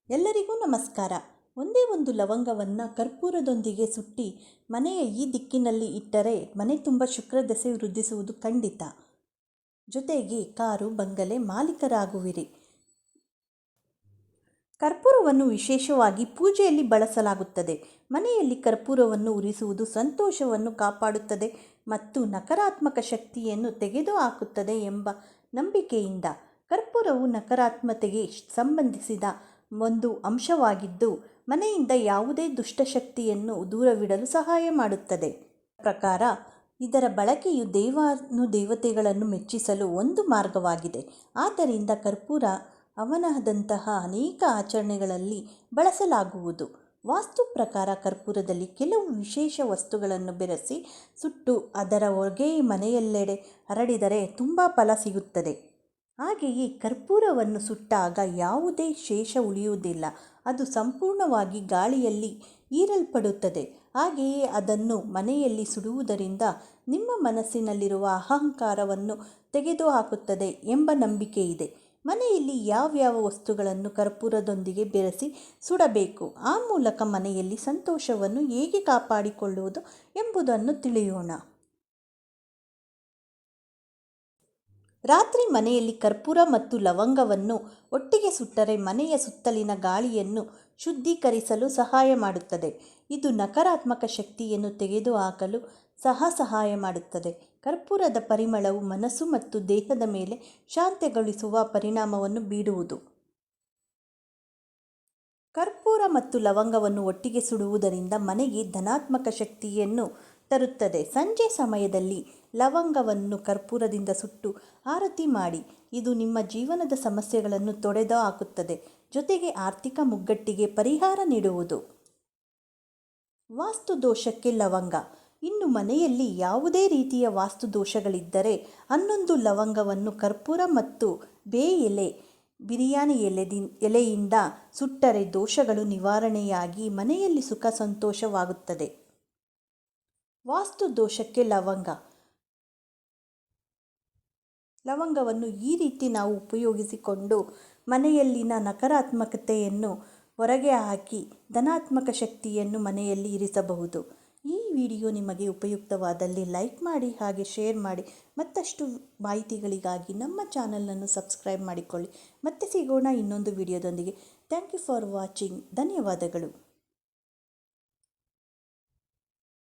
ಎಲ್ಲರಿಗೂ ನಮಸ್ಕಾರ. ಒಂದೇ ಒಂದು ಲವಂಗವನ್ನು ಕರ್ಪೂರದೊಂದಿಗೆ ಸುಟ್ಟಿ ಮನೆಯ ಈ ದಿಕ್ಕಿನಲ್ಲಿ ಇಟ್ಟರೆ ಮನೆ ತುಂಬ ಶುಕ್ರದಶೆ ವೃದ್ಧಿಸುವುದು ಖಂಡಿತ. ಜೊತೆಗೆ ಕಾರು ಬಂಗಲೆ ಮಾಲೀಕರಾಗುವಿರಿ. ಕರ್ಪೂರವನ್ನು ವಿಶೇಷವಾಗಿ ಪೂಜೆಯಲ್ಲಿ ಬಳಸಲಾಗುತ್ತದೆ. ಮನೆಯಲ್ಲಿ ಕರ್ಪೂರವನ್ನು ಉರಿಸುವುದು ಸಂತೋಷವನ್ನು ಕಾಪಾಡುತ್ತದೆ ಮತ್ತು ನಕಾರಾತ್ಮಕ ಶಕ್ತಿಯನ್ನು ತೆಗೆದುಹಾಕುತ್ತದೆ ಎಂಬ ನಂಬಿಕೆಯಿಂದ. ಕರ್ಪೂರವು ನಕಾರಾತ್ಮಕತೆಗೆ ಸಂಬಂಧಿಸಿದ ಒಂದು ಅಂಶವಾಗಿದ್ದು ಮನೆಯಿಂದ ಯಾವುದೇ ದುಷ್ಟಶಕ್ತಿಯನ್ನು ದೂರವಿಡಲು ಸಹಾಯ ಮಾಡುತ್ತದೆ. ಪ್ರಕಾರ ಇದರ ಬಳಕೆಯು ದೇವತೆಗಳನ್ನು ಮೆಚ್ಚಿಸಲು ಒಂದು ಮಾರ್ಗವಾಗಿದೆ. ಆದ್ದರಿಂದ ಕರ್ಪೂರ ಹವನದಂತಹ ಅನೇಕ ಆಚರಣೆಗಳಲ್ಲಿ ಬಳಸಲಾಗುವುದು. ವಾಸ್ತು ಪ್ರಕಾರ ಕರ್ಪೂರದಲ್ಲಿ ಕೆಲವು ವಿಶೇಷ ವಸ್ತುಗಳನ್ನು ಬೆರೆಸಿ ಸುಟ್ಟು ಅದರ ಹೊಗೆ ಮನೆಯೆಲ್ಲೆಡೆ ಹರಡಿದರೆ ತುಂಬ ಫಲ ಸಿಗುತ್ತದೆ. ಹಾಗೆಯೇ ಕರ್ಪೂರವನ್ನು ಸುಟ್ಟಾಗ ಯಾವುದೇ ಶೇಷ ಉಳಿಯುವುದಿಲ್ಲ, ಅದು ಸಂಪೂರ್ಣವಾಗಿ ಗಾಳಿಯಲ್ಲಿ ಹೀರಲ್ಪಡುತ್ತದೆ. ಹಾಗೆಯೇ ಅದನ್ನು ಮನೆಯಲ್ಲಿ ಸುಡುವುದರಿಂದ ನಿಮ್ಮ ಮನಸ್ಸಿನಲ್ಲಿರುವ ಅಹಂಕಾರವನ್ನು ತೆಗೆದುಹಾಕುತ್ತದೆ ಎಂಬ ನಂಬಿಕೆ ಇದೆ. ಮನೆಯಲ್ಲಿ ಯಾವ್ಯಾವ ವಸ್ತುಗಳನ್ನು ಕರ್ಪೂರದೊಂದಿಗೆ ಬೆರೆಸಿ ಸುಡಬೇಕು, ಆ ಮೂಲಕ ಮನೆಯಲ್ಲಿ ಸಂತೋಷವನ್ನು ಹೇಗೆ ಕಾಪಾಡಿಕೊಳ್ಳುವುದು ಎಂಬುದನ್ನು ತಿಳಿಯೋಣ. ರಾತ್ರಿ ಮನೆಯಲ್ಲಿ ಕರ್ಪೂರ ಮತ್ತು ಲವಂಗವನ್ನು ಒಟ್ಟಿಗೆ ಸುಟ್ಟರೆ ಮನೆಯ ಸುತ್ತಲಿನ ಗಾಳಿಯನ್ನು ಶುದ್ಧೀಕರಿಸಲು ಸಹಾಯ ಮಾಡುತ್ತದೆ. ಇದು ನಕಾರಾತ್ಮಕ ಶಕ್ತಿಯನ್ನು ತೆಗೆದುಹಾಕಲು ಸಹಾಯ ಮಾಡುತ್ತದೆ. ಕರ್ಪೂರದ ಪರಿಮಳವು ಮನಸ್ಸು ಮತ್ತು ದೇಹದ ಮೇಲೆ ಶಾಂತಿಗೊಳಿಸುವ ಪರಿಣಾಮವನ್ನು ಬೀರುವುದು. ಕರ್ಪೂರ ಮತ್ತು ಲವಂಗವನ್ನು ಒಟ್ಟಿಗೆ ಸುಡುವುದರಿಂದ ಮನೆಗೆ ಧನಾತ್ಮಕ ಶಕ್ತಿಯನ್ನು ತರುತ್ತದೆ. ಸಂಜೆ ಸಮಯದಲ್ಲಿ ಲವಂಗವನ್ನು ಕರ್ಪೂರದಿಂದ ಸುಟ್ಟು ಆರತಿ ಮಾಡಿ. ಇದು ನಿಮ್ಮ ಜೀವನದ ಸಮಸ್ಯೆಗಳನ್ನು ತೊಡೆದು ಹಾಕುತ್ತದೆ, ಜೊತೆಗೆ ಆರ್ಥಿಕ ಮುಗ್ಗಟ್ಟಿಗೆ ಪರಿಹಾರ ನೀಡುವುದು. ವಾಸ್ತು ದೋಷಕ್ಕೆ ಲವಂಗ. ಇನ್ನು ಮನೆಯಲ್ಲಿ ಯಾವುದೇ ರೀತಿಯ ವಾಸ್ತು ದೋಷಗಳಿದ್ದರೆ 11 ಲವಂಗವನ್ನು ಕರ್ಪೂರ ಮತ್ತು ಬೇ ಎಲೆ, ಬಿರಿಯಾನಿ ಎಲೆಯಿಂದ ಸುಟ್ಟರೆ ದೋಷಗಳು ನಿವಾರಣೆಯಾಗಿ ಮನೆಯಲ್ಲಿ ಸುಖ ಸಂತೋಷವಾಗುತ್ತದೆ. ವಾಸ್ತು ದೋಷಕ್ಕೆ ಲವಂಗವನ್ನು ಈ ರೀತಿ ನಾವು ಉಪಯೋಗಿಸಿಕೊಂಡು ಮನೆಯಲ್ಲಿನ ನಕಾರಾತ್ಮಕತೆಯನ್ನು ಹೊರಗೆ ಹಾಕಿ ಧನಾತ್ಮಕ ಶಕ್ತಿಯನ್ನು ಮನೆಯಲ್ಲಿ ಇರಿಸಬಹುದು. ಈ ವಿಡಿಯೋ ನಿಮಗೆ ಉಪಯುಕ್ತವಾದಲ್ಲಿ ಲೈಕ್ ಮಾಡಿ, ಹಾಗೆ ಶೇರ್ ಮಾಡಿ. ಮತ್ತಷ್ಟು ಮಾಹಿತಿಗಳಿಗಾಗಿ ನಮ್ಮ ಚಾನಲನ್ನು ಸಬ್ಸ್ಕ್ರೈಬ್ ಮಾಡಿಕೊಳ್ಳಿ. ಮತ್ತೆ ಸಿಗೋಣ ಇನ್ನೊಂದು ವಿಡಿಯೋದೊಂದಿಗೆ. Thank you for watching. ಧನ್ಯವಾದಗಳು.